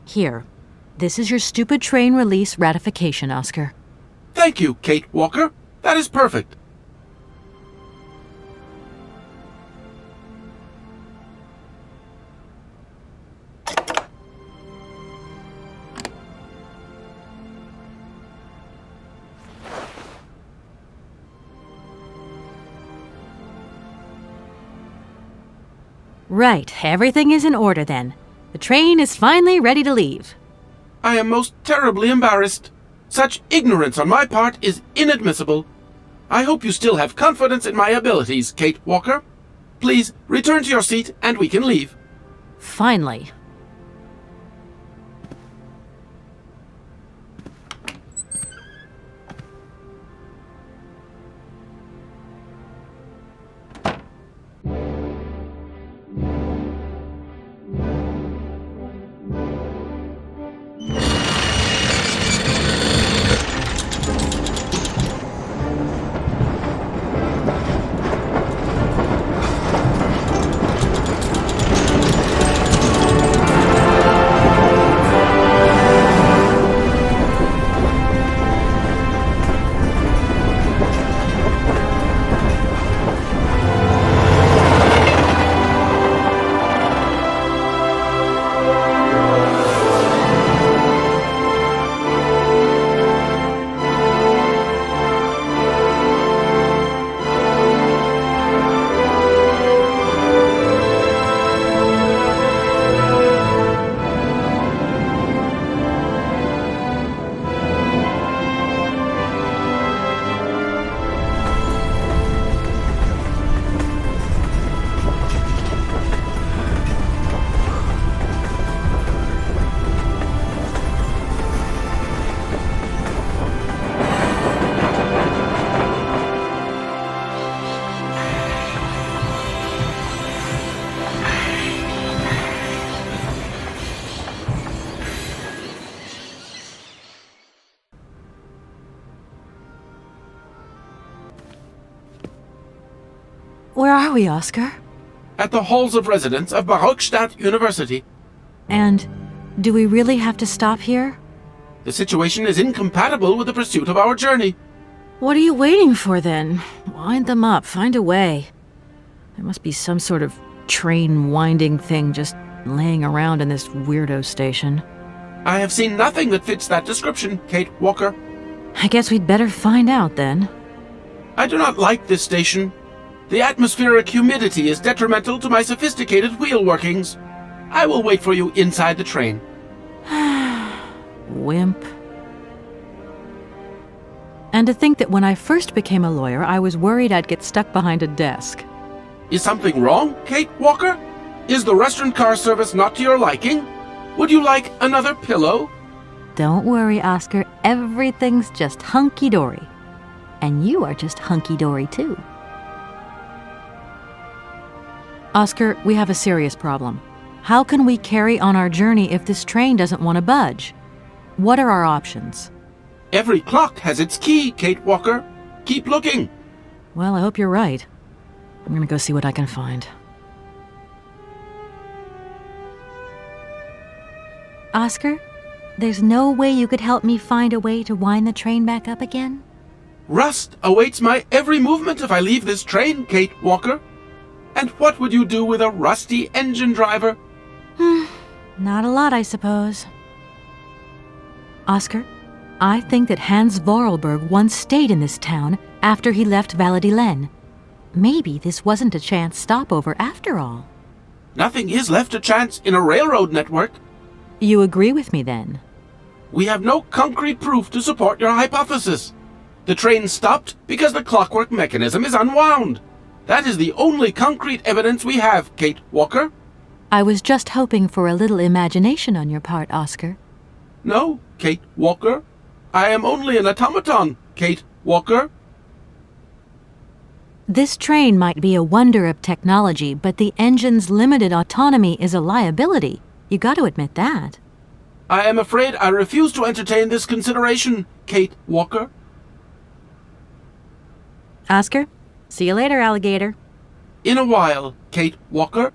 Here. This is your stupid train release ratification, Oscar. Thank you, Kate Walker. That is perfect. Right, everything is in order then. The train is finally ready to leave. I am most terribly embarrassed. Such ignorance on my part is inadmissible. I hope you still have confidence in my abilities, Kate Walker. Please return to your seat and we can leave. Finally. Where are we, Oscar? At the halls of residence of Barrockstadt University. And do we really have to stop here? The situation is incompatible with the pursuit of our journey. What are you waiting for, then? Wind them up, find a way. There must be some sort of train winding thing just laying around in this weirdo station. I have seen nothing that fits that description, Kate Walker. I guess we'd better find out, then. I do not like this station. The atmospheric humidity is detrimental to my sophisticated wheel workings. I will wait for you inside the train. Wimp. And to think that when I first became a lawyer, I was worried I'd get stuck behind a desk. Is something wrong, Kate Walker? Is the restaurant car service not to your liking? Would you like another pillow? Don't worry, Oscar. Everything's just hunky-dory. And you are just hunky-dory, too. Oscar, we have a serious problem. How can we carry on our journey if this train doesn't want to budge? What are our options? Every clock has its key, Kate Walker. Keep looking. Well, I hope you're right. I'm gonna go see what I can find. Oscar, there's no way you could help me find a way to wind the train back up again? Rust awaits my every movement if I leave this train, Kate Walker. And what would you do with a rusty engine driver? Not a lot, I suppose. Oscar, I think that Hans Vorarlberg once stayed in this town after he left Valladolid. Maybe this wasn't a chance stopover after all. Nothing is left to chance in a railroad network. You agree with me, then? We have no concrete proof to support your hypothesis. The train stopped because the clockwork mechanism is unwound. That is the only concrete evidence we have, Kate Walker. I was just hoping for a little imagination on your part, Oscar. No, Kate Walker. I am only an automaton, Kate Walker. This train might be a wonder of technology, but the engine's limited autonomy is a liability. You got to admit that. I am afraid I refuse to entertain this consideration, Kate Walker. Oscar, see you later, alligator. In a while, Kate Walker.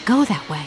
go that way.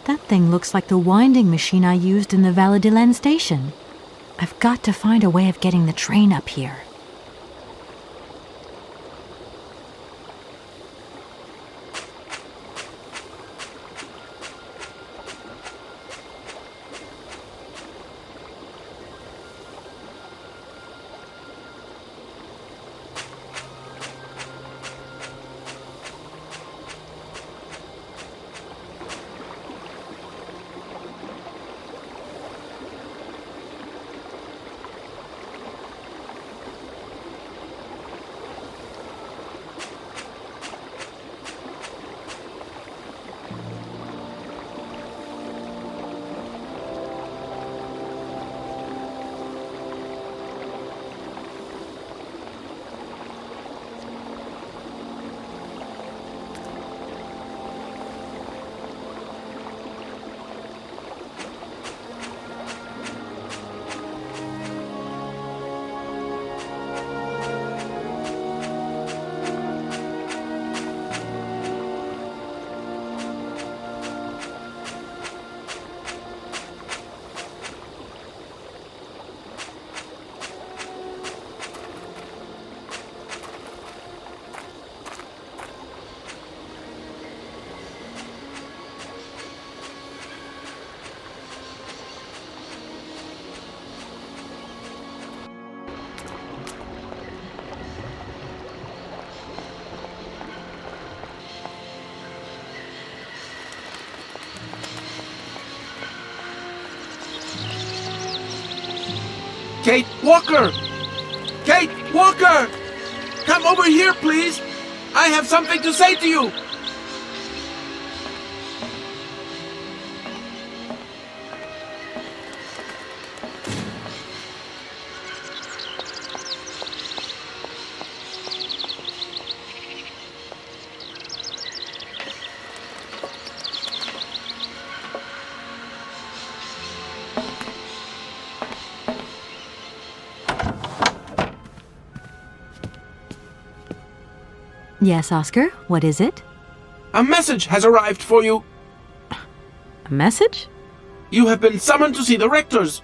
That thing looks like the winding machine I used in the Valladolid station. I've got to find a way of getting the train up here. Kate Walker! Kate Walker! Come over here, please! I have something to say to you! Yes, Oscar, what is it? A message has arrived for you. A message? You have been summoned to see the rectors.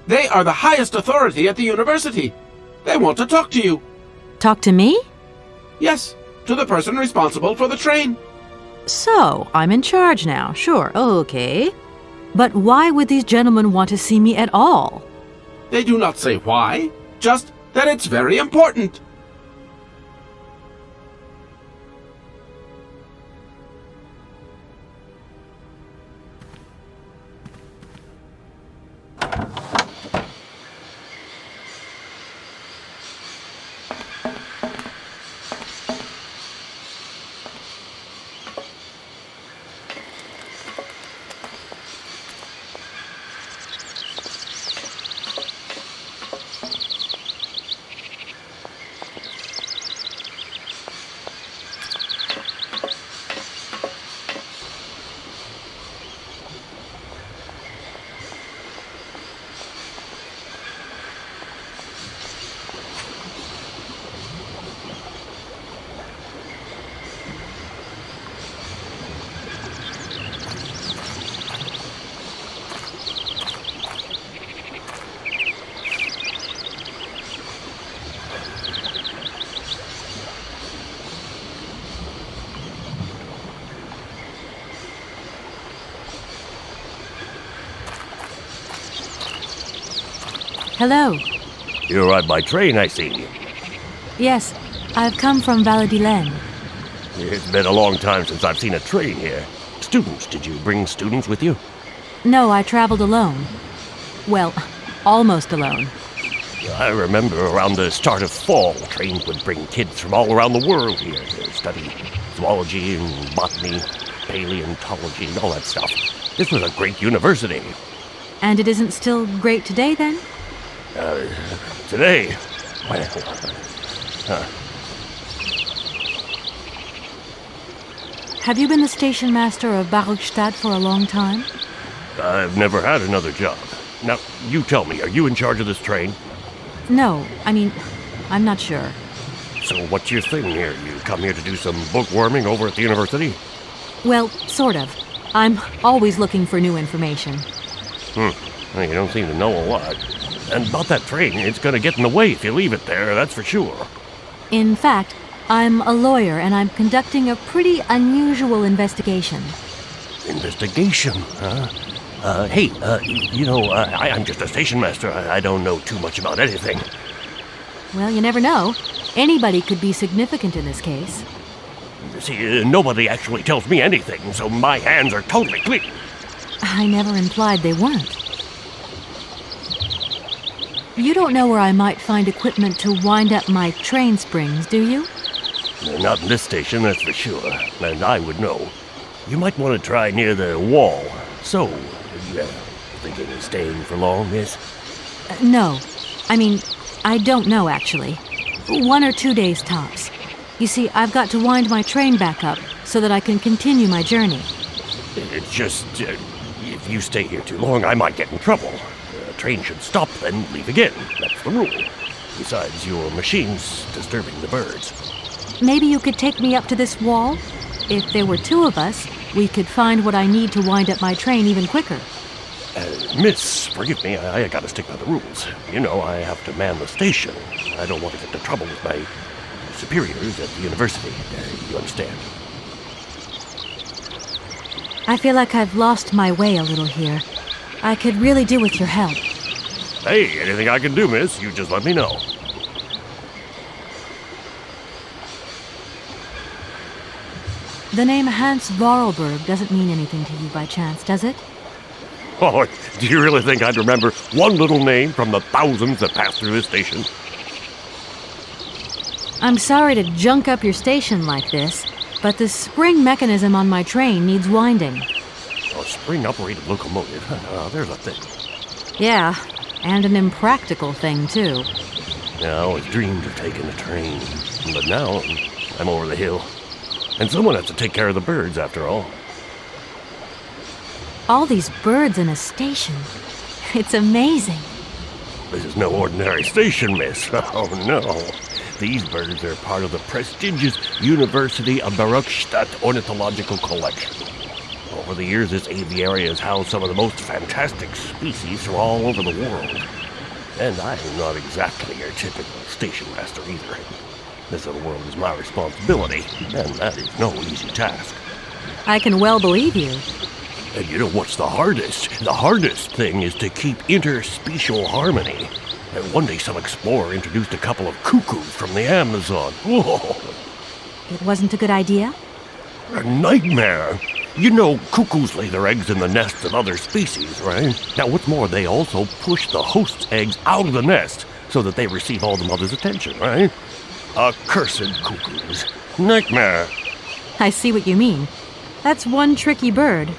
They are the highest authority at the university. They want to talk to you. Talk to me? Yes, to the person responsible for the train. So, I'm in charge now, sure, okay. But why would these gentlemen want to see me at all? They do not say why, just that it's very important. Hello. You arrived by train, I see. Yes, I've come from Valladolid. It's been a long time since I've seen a train here. Students, did you bring students with you? No, I traveled alone. Well, almost alone. I remember around the start of fall, trains would bring kids from all around the world here to study zoology and botany, paleontology, and all that stuff. This was a great university. And it isn't still great today, then? Today, well, Have you been the station master of Barrockstadt for a long time? I've never had another job. Now, you tell me, are you in charge of this train? No, I'm not sure. So what's your thing here? You come here to do some bookworming over at the university? Well, sort of. I'm always looking for new information. Well, you don't seem to know a lot. And about that train, it's gonna get in the way if you leave it there, that's for sure. In fact, I'm a lawyer and I'm conducting a pretty unusual investigation. Investigation, huh? I'm just a station master. I don't know too much about anything. Well, you never know. Anybody could be significant in this case. See, nobody actually tells me anything, so my hands are totally clean. I never implied they weren't. You don't know where I might find equipment to wind up my train springs, do you? Not in this station, that's for sure. And I would know. You might want to try near the wall. So, thinking of staying for long, miss? No. I don't know, actually. 1 or 2 days tops. You see, I've got to wind my train back up so that I can continue my journey. It's just, if you stay here too long, I might get in trouble. The train should stop, then leave again. That's the rule. Besides, your machine's disturbing the birds. Maybe you could take me up to this wall? If there were 2 of us, we could find what I need to wind up my train even quicker. Miss, forgive me, I gotta stick by the rules. You know, I have to man the station. I don't want to get into trouble with my superiors at the university. You understand? I feel like I've lost my way a little here. I could really do with your help. Hey, anything I can do, miss, you just let me know. The name Hans Vorarlberg doesn't mean anything to you by chance, does it? Oh, do you really think I'd remember one little name from the thousands that pass through this station? I'm sorry to junk up your station like this, but the spring mechanism on my train needs winding. A spring-operated locomotive? There's a thing. Yeah, and an impractical thing, too. Yeah, I always dreamed of taking a train, but now I'm over the hill. And someone has to take care of the birds, after all. All these birds in a station. It's amazing. This is no ordinary station, miss. Oh, no. These birds are part of the prestigious University of Barrockstadt Ornithological Collection. Over the years, this aviary has housed some of the most fantastic species from all over the world. And I am not exactly your typical station master either. This other world is my responsibility, and that is no easy task. I can well believe you. And you know what's the hardest? The hardest thing is to keep interspecial harmony. And one day some explorer introduced a couple of cuckoos from the Amazon. Whoa! It wasn't a good idea? A nightmare! You know, cuckoos lay their eggs in the nests of other species, right? Now what's more, they also push the host's eggs out of the nest so that they receive all the mother's attention, right? Accursed cuckoos. Nightmare. I see what you mean. That's one tricky bird.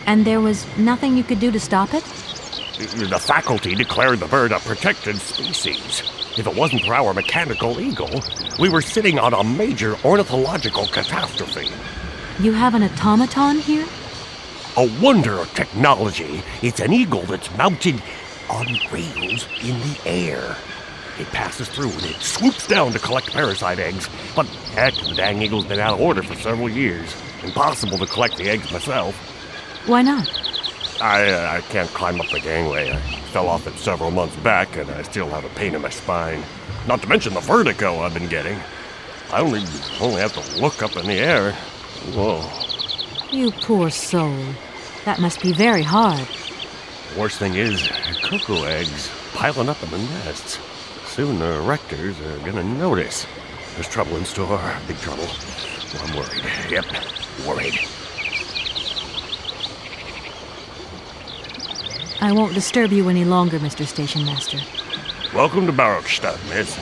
And there was nothing you could do to stop it? The faculty declared the bird a protected species. If it wasn't for our mechanical eagle, we were sitting on a major ornithological catastrophe. You have an automaton here? A wonder of technology. It's an eagle that's mounted on rails in the air. It passes through and it swoops down to collect parasite eggs. But heck, the dang eagle's been out of order for several years. Impossible to collect the eggs myself. Why not? I can't climb up the gangway. I fell off it several months back, and I still have a pain in my spine. Not to mention the vertigo I've been getting. I only have to look up in the air. Whoa. You poor soul. That must be very hard. The worst thing is, cuckoo eggs. piling up in the nests. Soon the rectors are gonna notice. There's trouble in store. Big trouble. I'm worried. Yep, worried. I won't disturb you any longer, Mr. Station Master. Welcome to Barrockstadt, miss.